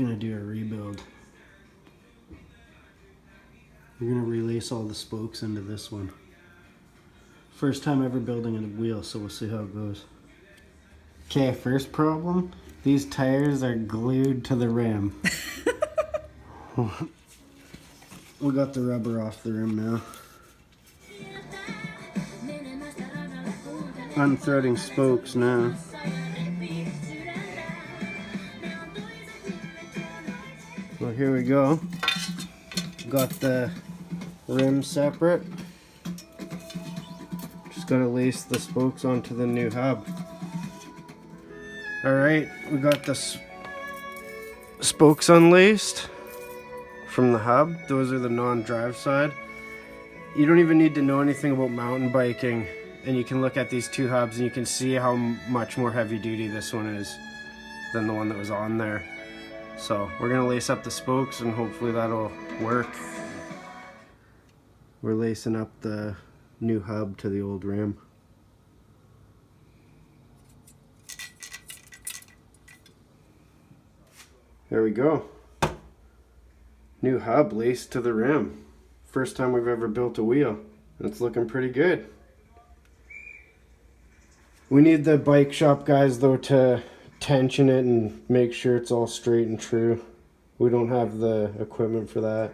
gonna do a rebuild. We're gonna relace all the spokes into this one. First time ever building a wheel, so we'll see how it goes. Okay, first problem. These tires are glued to the rim. We got the rubber off the rim now. Unthreading spokes now. Well, here we go. Got the rim separate. Just gotta lace the spokes onto the new hub. Alright, we got the spokes unlaced from the hub. Those are the non-drive side. You don't even need to know anything about mountain biking, and you can look at these two hubs and you can see how much more heavy duty this one is than the one that was on there. So we're gonna lace up the spokes and hopefully that'll work. We're lacing up the new hub to the old rim. There we go. New hub laced to the rim. First time we've ever built a wheel. It's looking pretty good. We need the bike shop guys though to tension it and make sure it's all straight and true. We don't have the equipment for that.